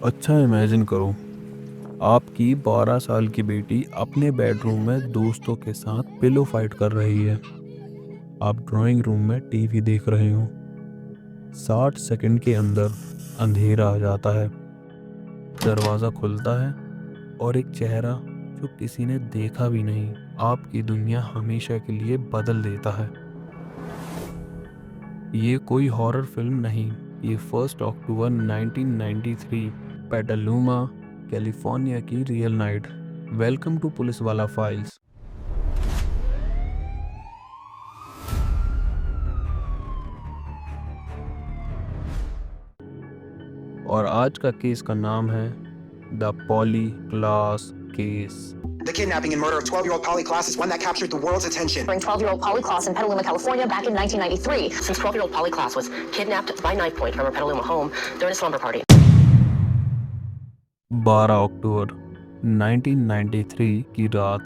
अच्छा इमेजिन करो, आपकी 12 साल की बेटी अपने बेडरूम में दोस्तों के साथ पिलो फाइट कर रही है। आप ड्राइंग रूम में टीवी देख रहे हो। 60 सेकंड के अंदर अंधेरा आ जाता है। दरवाज़ा खुलता है और एक चेहरा जो किसी ने देखा भी नहीं, आपकी दुनिया हमेशा के लिए बदल देता है। ये कोई हॉरर फिल्म नहीं, ये 1 अक्टूबर 1993 पेटालुमा कैलिफोर्निया की real night. Welcome to police वाला फाइल्स। और आज का केस का नाम है the Polly Klaas case. The kidnapping and murder of 12-year-old Polly Klaas is one that captured the world's attention. Bring 12-year-old Polly Klaas in Petaluma, California, back in 1993. Since 12-year-old Polly Klaas was kidnapped by knife point from her Petaluma home during a slumber party. 12 अक्टूबर 1993 की रात,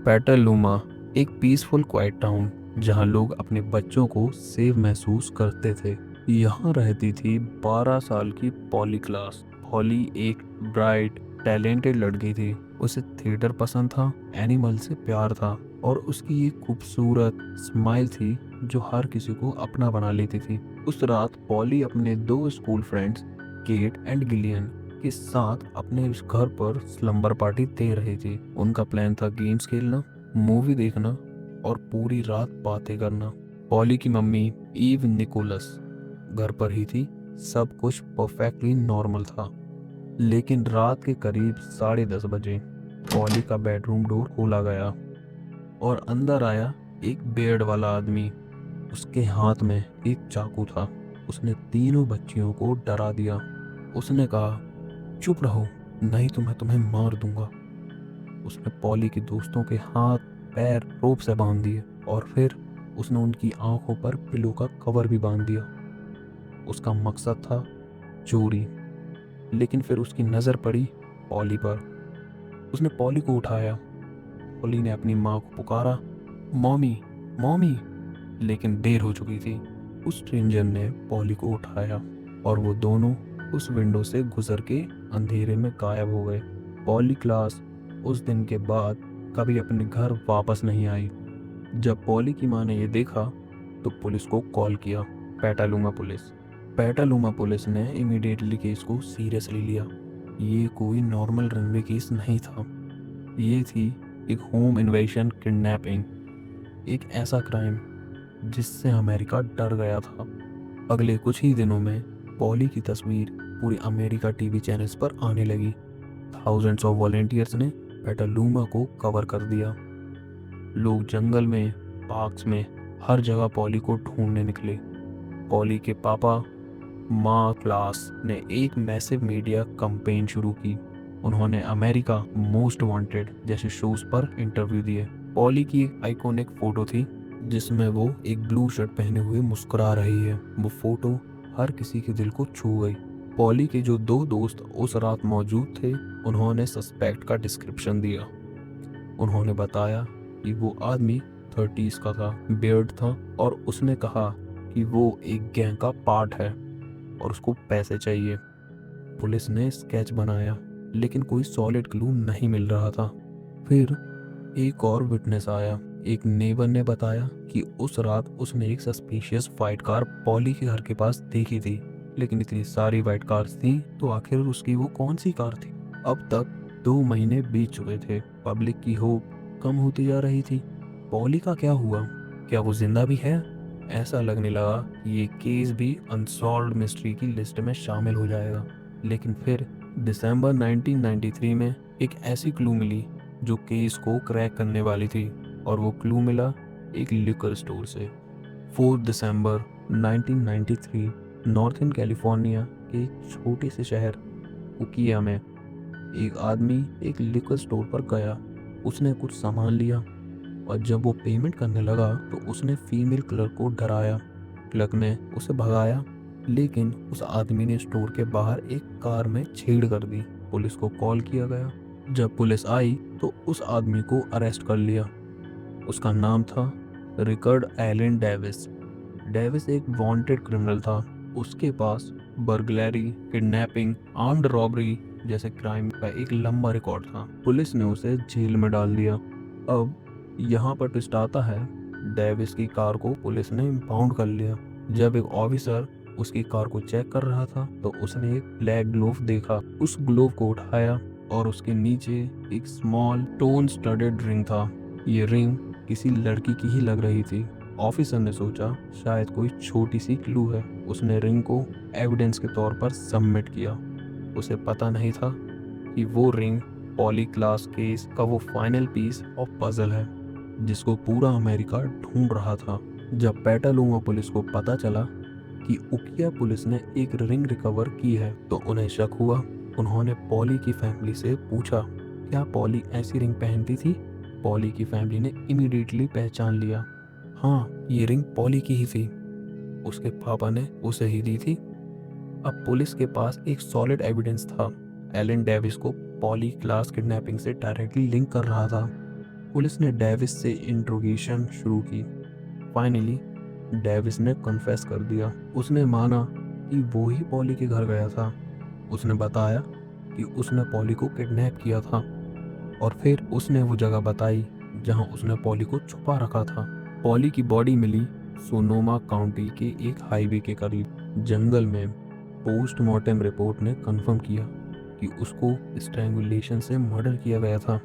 पेटालुमा एक peaceful quite town जहां लोग अपने बच्चों को safe महसूस करते थे। यहाँ रहती थी 12 साल की पॉली क्लास। पॉली एक ब्राइट टैलेंटेड लड़की थी। उसे थिएटर पसंद था, एनिमल से प्यार था और उसकी एक खूबसूरत स्माइल थी जो हर किसी को अपना बना लेती थी। उस रात पॉली अपने दो school friends Kate and Gillian के साथ अपने घर पर स्लम्बर पार्टी दे रही थी। उनका प्लान था गेम्स खेलना, मूवी देखना और पूरी रात बातें करना। पॉली की मम्मी ईव निकोलस घर पर ही थी। सब कुछ परफेक्टली नॉर्मल था, लेकिन रात के करीब 10:30 बजे पॉली का बेडरूम डोर खोला गया और अंदर आया एक बेड वाला आदमी। उसके हाथ में एक चाकू था। उसने तीनों बच्चियों को डरा दिया। उसने कहा, चुप रहो, नहीं तो मैं तुम्हें मार दूंगा। उसने पॉली के दोस्तों के हाथ पैर रोप से बांध दिए और फिर उसने उनकी आंखों पर पिलो का कवर भी बांध दिया। उसका मकसद था चोरी। लेकिन फिर उसकी नज़र पड़ी पॉली पर। उसने पॉली को उठाया। पॉली ने अपनी माँ को पुकारा, मॉमी मॉमी, लेकिन देर हो चुकी थी। उस स्ट्रेंजर ने पॉली को उठाया और वो दोनों उस विंडो से गुजर के अंधेरे में गायब हो गए। पॉली क्लास उस दिन के बाद कभी अपने घर वापस नहीं आई। जब पॉली की माँ ने ये देखा तो पुलिस को कॉल किया, पेटालुमा पुलिस। पेटालुमा पुलिस ने इमीडिएटली केस को सीरियसली लिया। ये कोई नॉर्मल रनवे केस नहीं था, ये थी एक होम इन्वेजन किडनैपिंग, एक ऐसा क्राइम जिससे अमेरिका डर गया था। अगले कुछ ही दिनों में पॉली की तस्वीर पूरी अमेरिका टीवी चैनल्स पर आने लगी। थाउजेंड्स ऑफ वॉलेंटियर्स ने पेटालुमा को कवर कर दिया। लोग जंगल में, पार्क्स में, हर जगह पॉली को ढूंढने निकले। पॉली के पापा माँ क्लास ने एक मैसिव मीडिया कैंपेन शुरू की। उन्होंने अमेरिका मोस्ट वांटेड जैसे शोज पर इंटरव्यू दिए। पॉली की एक आइकॉनिक फोटो थी जिसमें वो एक ब्लू शर्ट पहने हुए मुस्कुरा रही है। वो फोटो हर किसी के दिल को छू गई। पॉली के जो दो दोस्त उस रात मौजूद थे, उन्होंने सस्पेक्ट का डिस्क्रिप्शन दिया। उन्होंने बताया कि वो आदमी 30s का था, बियर्ड था और उसने कहा कि वो एक गैंग का पार्ट है और उसको पैसे चाहिए। पुलिस ने स्केच बनाया लेकिन कोई सॉलिड क्लू नहीं मिल रहा था। फिर एक और विटनेस आया। एक नेबर ने बताया कि उस रात उसने एक सस्पिशियस वाइट कार पॉली के घर के पास देखी थी, लेकिन इतनी सारी वाइट कार्स थी तो आखिर उसकी वो कौन सी कार थी। अब तक 2 महीने बीत चुके थे। पब्लिक की होप कम होती जा रही थी। पॉली का क्या हुआ? क्या वो जिंदा भी है? ऐसा लगने लगा कि ये केस भी अनसॉल्व्ड मिस्ट्री की लिस्ट में शामिल हो जाएगा। लेकिन फिर दिसंबर 1993 में एक ऐसी क्लू मिली जो केस को क्रैक करने वाली थी, और वो क्लू मिला एक लिकर स्टोर से। 4 दिसंबर 1993 नॉर्थन कैलिफोर्निया के एक छोटे से शहर उकिया में एक आदमी एक लिकर स्टोर पर गया। उसने कुछ सामान लिया और जब वो पेमेंट करने लगा तो उसने फीमेल क्लर्क को डराया। क्लर्क ने उसे भगाया, लेकिन उस आदमी ने स्टोर के बाहर एक कार में छेड़ कर दी। पुलिस को कॉल किया गया। जब पुलिस आई तो उस आदमी को अरेस्ट कर लिया। उसका नाम था रिकर्ड एलन डेविस। डेविस एक वांटेड क्रिमिनल था। उसके पास बर्गलरी, किडनैपिंग, आर्म्ड रॉबरी जैसे क्राइम का एक लंबा रिकॉर्ड था। पुलिस ने उसे जेल में डाल दिया। अब यहाँ पर ट्विस्ट आता है, डेविस की कार को पुलिस ने इम्पाउंड कर लिया। जब एक ऑफिसर उसकी कार को चेक कर रहा था तो उसने एक ब्लैक ग्लोव देखा। उस ग्लोव को उठाया और उसके नीचे एक स्मॉल स्टोन स्टडेड रिंग था। ये रिंग किसी लड़की की ही लग रही थी। ऑफिसर ने सोचा शायद कोई छोटी सी क्लू है। उसने रिंग को एविडेंस के तौर पर सबमिट किया। उसे पता नहीं था कि वो रिंग पॉली क्लास केस का वो फाइनल पीस ऑफ पजल है जिसको पूरा अमेरिका ढूंढ रहा था। जब पेटालुमा पुलिस को पता चला कि उकिया पुलिस ने एक रिंग रिकवर की है तो उन्हें शक हुआ। उन्होंने पॉली की फैमिली से पूछा, क्या पॉली ऐसी रिंग पहनती थी? पॉली की फैमिली ने इमीडिएटली पहचान लिया, हाँ ये रिंग पॉली की ही थी, उसके पापा ने उसे ही दी थी। अब पुलिस के पास एक सॉलिड एविडेंस था। एलन डेविस को पॉली क्लास किडनैपिंग से डायरेक्टली लिंक कर रहा था। पुलिस ने डेविस से इंट्रोगेशन शुरू की। फाइनली डेविस ने कन्फेस कर दिया। उसने माना कि वो ही पॉली के घर गया था। उसने बताया कि उसने पॉली को किडनैप किया था और फिर उसने वो जगह बताई जहां उसने पॉली को छुपा रखा था। पॉली की बॉडी मिली सोनोमा काउंटी के एक हाईवे के करीब जंगल में। पोस्टमार्टम रिपोर्ट ने कंफर्म किया कि उसको स्ट्रैंगुलेशन से मर्डर किया गया था।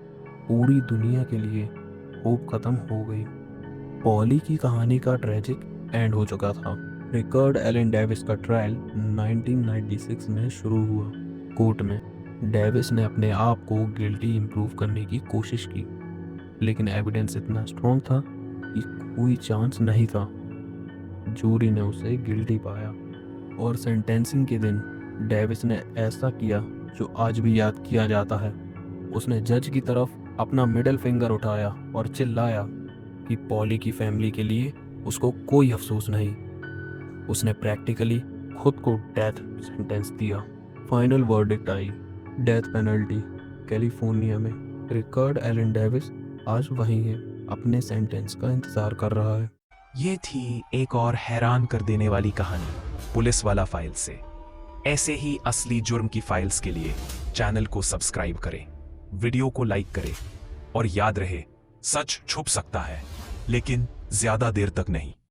पूरी दुनिया के लिए होप खत्म हो गई। पॉली की कहानी का ट्रेजिक एंड हो चुका था। रिकर्ड एलन डेविस का ट्रायल 1996 में शुरू हुआ। कोर्ट में डेविस ने अपने आप को गिल्टी इम्प्रूव करने की कोशिश की, लेकिन एविडेंस इतना स्ट्रॉन्ग था कि कोई चांस नहीं था। जूरी ने उसे गिल्टी पाया और सेंटेंसिंग के दिन डेविस ने ऐसा किया जो आज भी याद किया जाता है। उसने जज की तरफ अपना मिडिल फिंगर उठाया और चिल्लाया कि पॉली की फैमिली के लिए उसको कोई अफसोस नहीं। उसने प्रैक्टिकली खुद को डेथ सेंटेंस दिया। फाइनल वर्डिक्ट आई, डेथ पेनल्टी कैलिफोर्निया में। रिकर्ड एलन डेविस आज वहीं है, अपने सेंटेंस का इंतजार कर रहा है। ये थी एक और हैरान कर देने वाली कहानी पुलिस वाला फाइल से। ऐसे ही असली जुर्म की फाइल्स के लिए चैनल को सब्सक्राइब करें, वीडियो को लाइक करें और याद रहे, सच छुप सकता है लेकिन ज्यादा देर तक नहीं।